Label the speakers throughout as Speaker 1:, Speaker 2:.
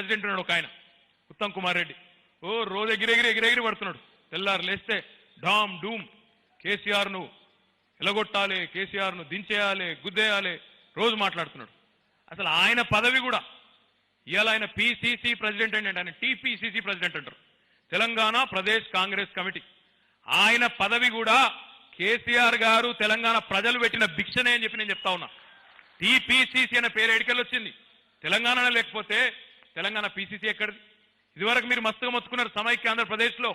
Speaker 1: President ఉన్నాడు ఒక ఆయన ఉత్తమ్ కుమార్ రెడ్డి. ఓ రోజు ఎగిరెగిరి పడుతున్నాడు. తెల్లారు లేస్తే డామ్ డూమ్ కేసీఆర్ను ఎలగొట్టాలి, కేసీఆర్ను దించేయాలి, గుద్దేయాలి రోజు మాట్లాడుతున్నాడు. అసలు ఆయన పదవి కూడా ఇవాళ ఆయన పిసిసి ప్రెసిడెంట్ అంటే ఆయన టీపీసీసీ ప్రెసిడెంట్ అంటారు, తెలంగాణ ప్రదేశ్ కాంగ్రెస్ కమిటీ. ఆయన పదవి కూడా కేసీఆర్ గారు తెలంగాణ ప్రజలు పెట్టిన భిక్షనే అని చెప్పి నేను చెప్తా ఉన్నా. టీపీసీసీ అనే పేరు ఎడికెళ్ళి వచ్చింది? తెలంగాణ లేకపోతే తెలంగాణ పీసీసీ ఎక్కడిది? ఇదివరకు మీరు మస్తుగా మొత్తుకున్నారు సమైక్య ఆంధ్రప్రదేశ్లో,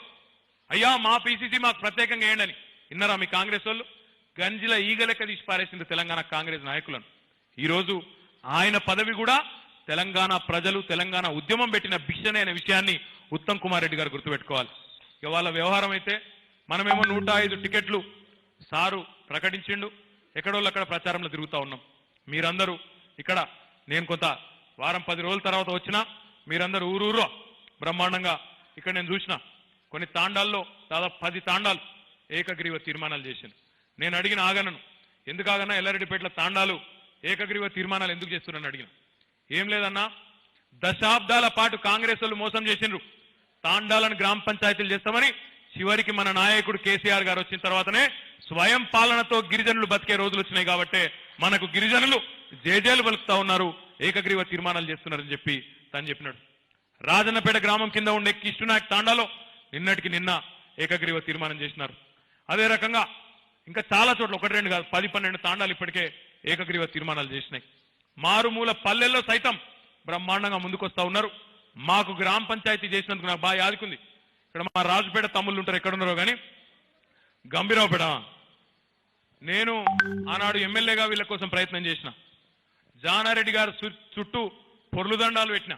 Speaker 1: అయ్యా మా పీసీసీ మాకు ప్రత్యేకంగా వేయండి అని. విన్నారా మీ కాంగ్రెస్ వాళ్ళు? గంజిల ఈగలెక్క తీసి పారేసింది తెలంగాణ కాంగ్రెస్ నాయకులను. ఈరోజు ఆయన పదవి కూడా తెలంగాణ ప్రజలు తెలంగాణ ఉద్యమం పెట్టిన భిక్షనే అనే విషయాన్ని ఉత్తమ్ కుమార్ రెడ్డి గారు గుర్తుపెట్టుకోవాలి. ఇక వాళ్ళ వ్యవహారం అయితే మనమేమో 105 టికెట్లు సారు ప్రకటించిండు, ఎక్కడోళ్ళు అక్కడ ప్రచారంలో తిరుగుతూ ఉన్నాం. మీరందరూ ఇక్కడ నేను కొంత వారం 10 రోజుల తర్వాత వచ్చినా మీరందరూ ఊరూరు బ్రహ్మాండంగా ఇక్కడ నేను చూసిన కొన్ని తాండాల్లో దాదాపు 10 తాండాలు ఏకగ్రీవ తీర్మానాలు చేసిండు. నేను అడిగిన ఆగనను, ఎందుకు ఆగన్నా ఎల్లారెడ్డిపేటలో తాండాలు ఏకగ్రీవ తీర్మానాలు ఎందుకు చేస్తున్నారని అడిగిన. ఏం లేదన్నా, దశాబ్దాల పాటు కాంగ్రెస్ వాళ్ళు మోసం చేసిండ్రు. తాండాలను గ్రామ పంచాయతీలు చేస్తామని చివరికి మన నాయకుడు కేసీఆర్ గారు వచ్చిన తర్వాతనే స్వయం పాలనతో గిరిజనులు బతికే రోజులు వచ్చినాయి. కాబట్టి మనకు గిరిజనులు జేజేలు పలుకుతా ఉన్నారు, ఏకగ్రీవ తీర్మానాలు చేస్తున్నారని చెప్పి తను చెప్పినాడు. రాజన్నపేట గ్రామం కింద ఉండే కిష్టునాయక్ తాండాలో నిన్నటికి నిన్న ఏకగ్రీవ తీర్మానం చేసినారు. అదే రకంగా ఇంకా చాలా చోట్ల 1-2 కాదు 10-12 తాండాలు ఇప్పటికే ఏకగ్రీవ తీర్మానాలు చేసినాయి. మారుమూల పల్లెల్లో సైతం బ్రహ్మాండంగా ముందుకొస్తా ఉన్నారు. మాకు గ్రామ పంచాయతీ చేసినందుకు నాకు బాగా యాదుకుంది. ఇక్కడ మా రాజుపేట తమ్ముళ్ళు ఉంటారు, ఎక్కడున్నారో కానీ గంభీరావుపేట నేను ఆనాడు ఎమ్మెల్యేగా వీళ్ళ కోసం ప్రయత్నం చేసిన. జానారెడ్డి గారు చుట్టూ పొర్లు దండాలు పెట్టిన.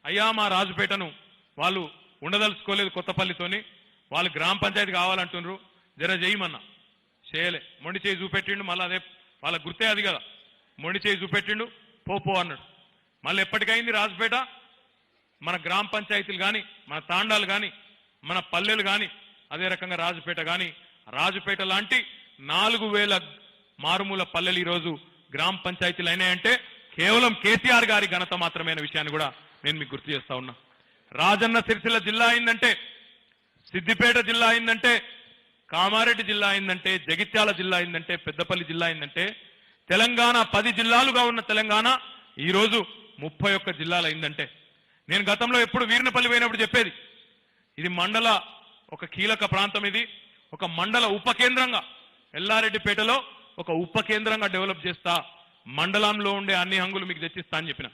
Speaker 1: అయ్యా మా రాజుపేటను వాళ్ళు ఉండదలుచుకోలేదు, కొత్తపల్లితోని వాళ్ళు గ్రామ పంచాయతీ కావాలంటున్నారు, జర చేయమన్నా. చేయలే, మొండి చేయి చూపెట్టిండు. మళ్ళీ అదే వాళ్ళ గుర్తే అది కదా, మొండి చేయి చూపెట్టిండు, పో అన్నాడు. మళ్ళీ ఎప్పటికైంది రాజుపేట మన గ్రామ పంచాయతీలు కానీ మన తాండాలు కానీ మన పల్లెలు కానీ అదే రకంగా రాజుపేట కానీ రాజుపేట లాంటి 4000 మారుమూల పల్లెలు ఈరోజు గ్రామ పంచాయతీలు అయినాయంటే కేవలం కేసీఆర్ గారి ఘనత మాత్రమే విషయాన్ని కూడా నేను మీకు గుర్తు చేస్తా ఉన్నా. రాజన్న సిరిసిల్ల జిల్లా అయిందంటే, సిద్దిపేట జిల్లా అయిందంటే, కామారెడ్డి జిల్లా అయిందంటే, జగిత్యాల జిల్లా అయిందంటే, పెద్దపల్లి జిల్లా అయిందంటే, తెలంగాణ 10 జిల్లాలుగా ఉన్న తెలంగాణ ఈరోజు 31 జిల్లాలు అయిందంటే, నేను గతంలో ఎప్పుడు వీరినపల్లి పోయినప్పుడు చెప్పేది, ఇది మండల ఒక కీలక ప్రాంతం, ఇది ఒక మండల ఉప కేంద్రంగా ఎల్లారెడ్డిపేటలో ఒక ఉప కేంద్రంగా డెవలప్ చేస్తా, మండలంలో ఉండే అన్ని హంగులు మీకు తెచ్చిస్తా అని చెప్పిన.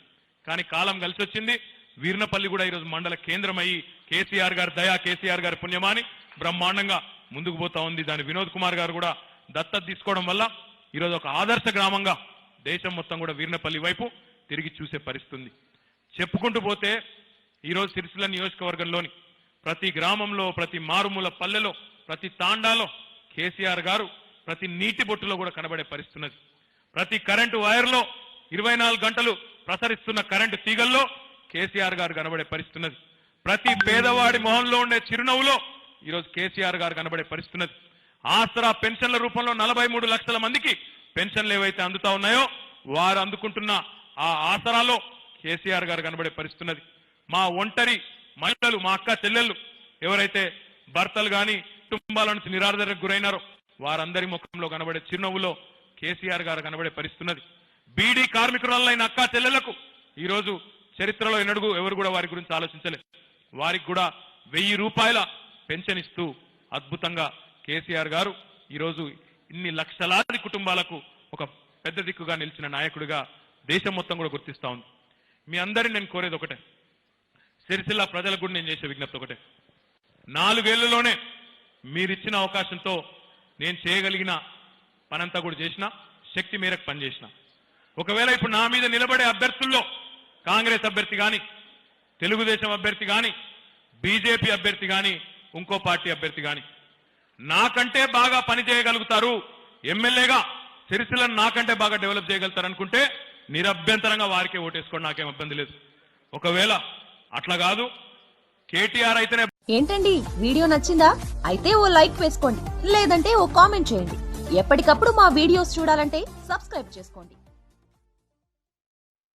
Speaker 1: కానీ కాలం కలిసి వచ్చింది, వీరినపల్లి కూడా ఈరోజు మండల కేంద్రం అయ్యి కేసీఆర్ గారి దయా కేసీఆర్ గారి పుణ్యమాని బ్రహ్మాండంగా ముందుకు పోతా ఉంది. దాని వినోద్ కుమార్ గారు కూడా దత్తత తీసుకోవడం వల్ల ఈరోజు ఒక ఆదర్శ గ్రామంగా దేశం మొత్తం కూడా వీరినపల్లి వైపు తిరిగి చూసే పరిస్థితి. చెప్పుకుంటూ పోతే ఈరోజు సిరిసిల్ల నియోజకవర్గంలోని ప్రతి గ్రామంలో, ప్రతి మారుమూల పల్లెలో, ప్రతి తాండాలో కేసీఆర్ గారు ప్రతి నీటి బొట్టులో కూడా కనబడే పరిస్థితున్నది. ప్రతి కరెంటు వైర్లో 24 గంటలు ప్రసరిస్తున్న కరెంటు తీగల్లో కేసీఆర్ గారు కనబడే పరిస్థితున్నది. ప్రతి పేదవాడి మొహంలో ఉండే చిరునవ్వులో ఈరోజు కేసీఆర్ గారు కనబడే పరిస్థితున్నది. ఆసరా పెన్షన్ల రూపంలో 43 లక్షల మందికి పెన్షన్లు ఏవైతే అందుతా ఉన్నాయో వారు అందుకుంటున్న ఆ ఆసరాలో కేసీఆర్ గారు కనబడే పరిస్థితున్నది. మా ఒంటరి మహిళలు, మా అక్క చెల్లెళ్ళు ఎవరైతే భర్తలు కానీ కుటుంబాల నుంచి నిరాదరణకు గురైనారో వారందరి ముఖంలో కనబడే చిరునవ్వులో కేసీఆర్ గారు కనబడే పరిస్థితున్నది. బీడీ కార్మికురాలైన అక్క చెల్లెళ్లకు ఈరోజు చరిత్రలో ఎన్నడూ ఎవరు కూడా వారి గురించి ఆలోచించలేదు. వారికి కూడా 1000 రూపాయల పెన్షన్ ఇస్తూ అద్భుతంగా కేసీఆర్ గారు ఈరోజు ఇన్ని లక్షలాది కుటుంబాలకు ఒక పెద్ద దిక్కుగా నిలిచిన నాయకుడిగా దేశం మొత్తం కూడా గుర్తిస్తా ఉంది. మీ అందరిని నేను కోరేది ఒకటే, సిరిసిల్ల ప్రజలకు కూడా నేను చేసే విజ్ఞప్తి ఒకటే, 4 ఏళ్లలోనే మీరిచ్చిన అవకాశంతో నేను చేయగలిగిన పనంతా కూడా చేసిన, శక్తి మేరకు పనిచేసిన. ఒకవేళ ఇప్పుడు నా మీద నిలబడే అభ్యర్థుల్లో కాంగ్రెస్ అభ్యర్థి కానీ, తెలుగుదేశం అభ్యర్థి కానీ, బీజేపీ అభ్యర్థి కానీ, ఇంకో పార్టీ అభ్యర్థి కానీ నాకంటే బాగా పని చేయగలుగుతారు, ఎమ్మెల్యేగా సిరిసిల్లను నాకంటే బాగా డెవలప్ చేయగలుగుతారు అనుకుంటే నిరభ్యంతరంగా వారికే ఓటేసుకోండి, నాకేం ఇబ్బంది లేదు. ఒకవేళ అట్లా కాదు, కేటీఆర్ అయితేనే.
Speaker 2: ఏంటండి వీడియో నచ్చిందా? అయితే ఓ లైక్ వేసుకోండి, లేదంటే ఓ కామెంట్ చేయండి. ఎప్పటికప్పుడు మా వీడియోస్ చూడాలంటే సబ్స్క్రైబ్ చేసుకోండి.